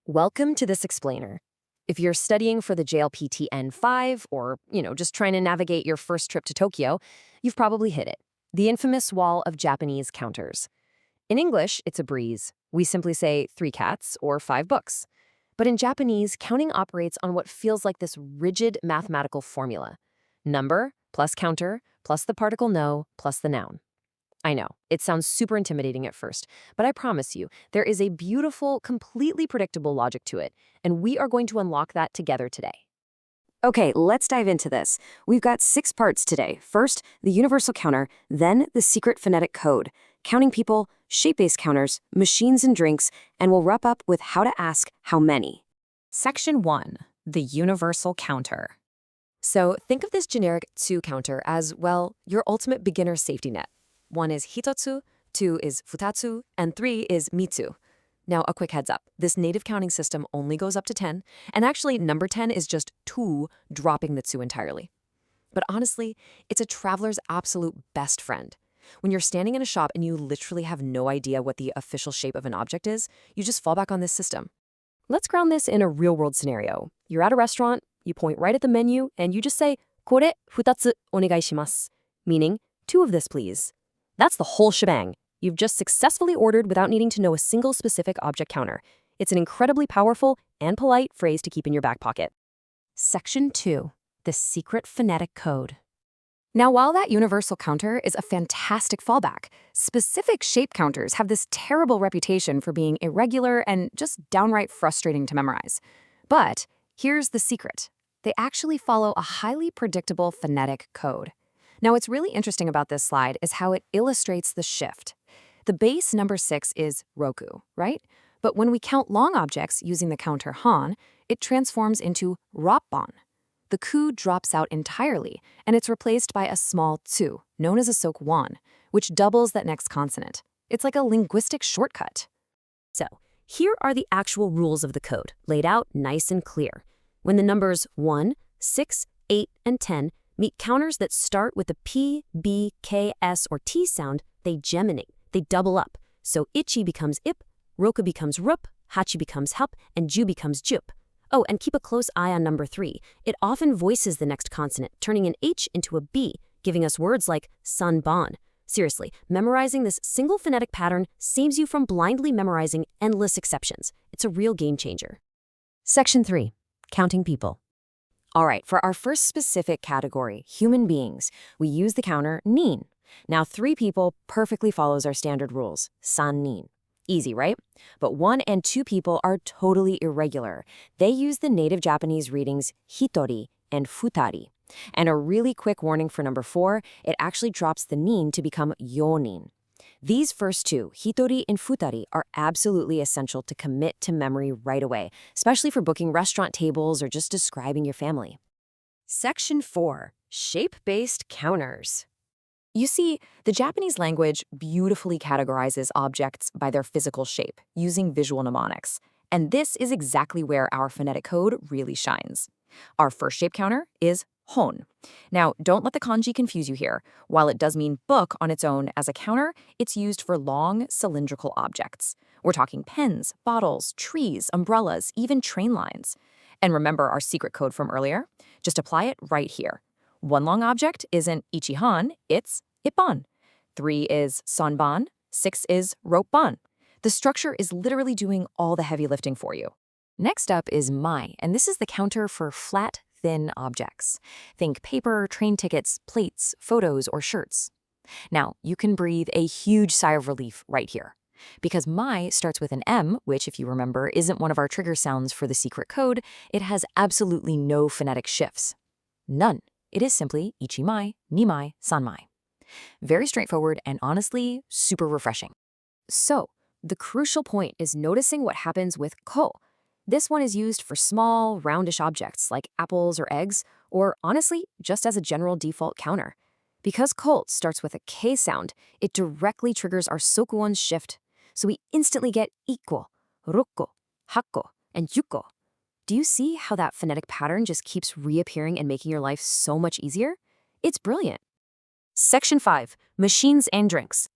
Welcome to this explainer. If you're studying for the JLPT N5 or, just trying to navigate your first trip to Tokyo, you've probably hit it. The infamous wall of Japanese counters. In English, it's a breeze. We simply say 3 cats or 5 books. But in Japanese, counting operates on what feels like this rigid mathematical formula. Number plus counter plus the particle no plus the noun. I know, it sounds super intimidating at first, but I promise you, there is a beautiful, completely predictable logic to it, and we are going to unlock that together today. Okay, let's dive into this. We've got 6 parts today. First, the universal counter, then the secret phonetic code, counting people, shape-based counters, machines and drinks, and we'll wrap up with how to ask how many. Section 1. The universal counter. So think of this generic tsu counter as, well, your ultimate beginner safety net. 1 is hitotsu, 2 is futatsu, and 3 is mitsu. Now, a quick heads up. This native counting system only goes up to 10, and actually number 10 is just 2, dropping the tsu entirely. But honestly, it's a traveler's absolute best friend. When you're standing in a shop and you literally have no idea what the official shape of an object is, you just fall back on this system. Let's ground this in a real-world scenario. You're at a restaurant, you point right at the menu, and you just say, "Kore futatsu onegaishimasu," meaning 2 of this, please. That's the whole shebang. You've just successfully ordered without needing to know a single specific object counter. It's an incredibly powerful and polite phrase to keep in your back pocket. Section 2. The secret phonetic code. Now, while that universal counter is a fantastic fallback, specific shape counters have this terrible reputation for being irregular and just downright frustrating to memorize. But here's the secret. They actually follow a highly predictable phonetic code. Now, what's really interesting about this slide is how it illustrates the shift. The base number 6 is roku, right? But when we count long objects using the counter han, it transforms into rappan. The ku drops out entirely, and it's replaced by a small tsu, known as a sokwan, which doubles that next consonant. It's like a linguistic shortcut. So, here are the actual rules of the code, laid out nice and clear. When the numbers 1, 6, 8, and 10 meet counters that start with the P, B, K, S, or T sound, they geminate, they double up. So ichi becomes ip, roku becomes rup, hachi becomes hup, and ju becomes jup. Oh, and keep a close eye on number 3. It often voices the next consonant, turning an H into a B, giving us words like sanban. Seriously, memorizing this single phonetic pattern saves you from blindly memorizing endless exceptions. It's a real game changer. Section 3. Counting people. All right, for our first specific category, human beings, we use the counter nin. Now, 3 people perfectly follows our standard rules, sannin. Easy, right? But 1 and 2 people are totally irregular. They use the native Japanese readings hitori and futari. And a really quick warning for number 4, it actually drops the nin to become yonin. These first 2, hitori and futari, are absolutely essential to commit to memory right away, especially for booking restaurant tables or just describing your family. Section 4. Shape-based counters. You see, the Japanese language beautifully categorizes objects by their physical shape, using visual mnemonics. And this is exactly where our phonetic code really shines. Our first shape counter is hon. Now, don't let the kanji confuse you here. While it does mean book on its own as a counter, it's used for long, cylindrical objects. We're talking pens, bottles, trees, umbrellas, even train lines. And remember our secret code from earlier? Just apply it right here. 1 long object isn't ichihan, it's ippan. 3 is sanban, 6 is roppan. The structure is literally doing all the heavy lifting for you. Next up is mai, and this is the counter for flat, thin objects. Think paper, train tickets, plates, photos, or shirts. Now, you can breathe a huge sigh of relief right here. Because mai starts with an M, which, if you remember, isn't one of our trigger sounds for the secret code, it has absolutely no phonetic shifts. None. It is simply ichimai, nimai, sanmai. Very straightforward and honestly, super refreshing. So, the crucial point is noticing what happens with ko. This one is used for small, roundish objects like apples or eggs, or honestly, just as a general default counter. Because colt starts with a K sound, it directly triggers our sokuon shift, so we instantly get ikko, rokko, hakko, and yukko. Do you see how that phonetic pattern just keeps reappearing and making your life so much easier? It's brilliant. Section 5. Machines and drinks.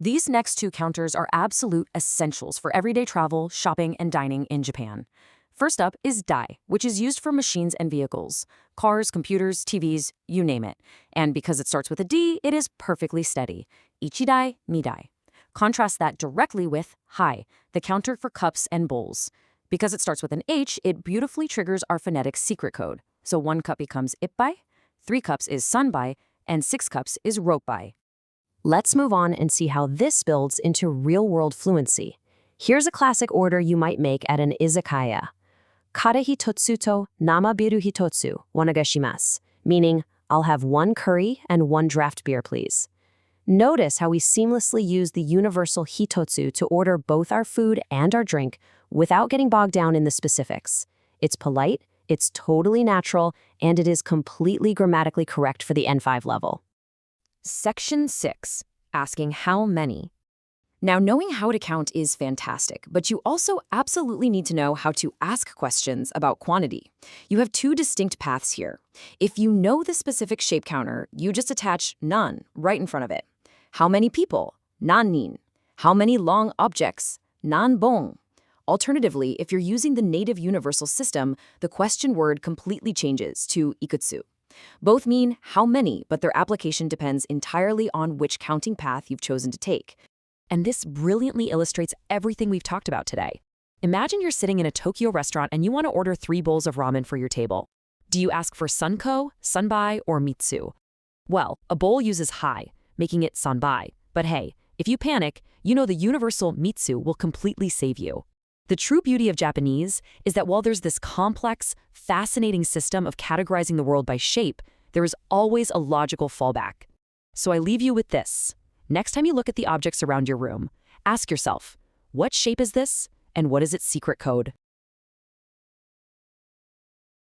These next two counters are absolute essentials for everyday travel, shopping, and dining in Japan. First up is dai, which is used for machines and vehicles. Cars, computers, TVs, you name it. And because it starts with a D, it is perfectly steady. Ichidai, nidai. Contrast that directly with hai, the counter for cups and bowls. Because it starts with an H, it beautifully triggers our phonetic secret code. So 1 cup becomes ippai, 3 cups is sanbai, and 6 cups is roppai. Let's move on and see how this builds into real-world fluency. Here's a classic order you might make at an izakaya. Kare hitotsu to nama biru hitotsu, onegaishimasu, meaning I'll have 1 curry and 1 draft beer, please. Notice how we seamlessly use the universal hitotsu to order both our food and our drink without getting bogged down in the specifics. It's polite, it's totally natural, and it is completely grammatically correct for the N5 level. Section 6. Asking how many. Now, knowing how to count is fantastic, but you also absolutely need to know how to ask questions about quantity. You have 2 distinct paths here. If you know the specific shape counter, you just attach nan right in front of it. How many people? Nannin. How many long objects? Nanbon. Alternatively, if you're using the native universal system, the question word completely changes to ikutsu. Both mean how many, but their application depends entirely on which counting path you've chosen to take. And this brilliantly illustrates everything we've talked about today. Imagine you're sitting in a Tokyo restaurant and you want to order 3 bowls of ramen for your table. Do you ask for sunko, sanbai, or mitsu? Well, a bowl uses hai, making it sanbai. But hey, if you panic, you know the universal mitsu will completely save you. The true beauty of Japanese is that while there's this complex, fascinating system of categorizing the world by shape, there is always a logical fallback. So I leave you with this. Next time you look at the objects around your room, ask yourself, what shape is this and what is its secret code?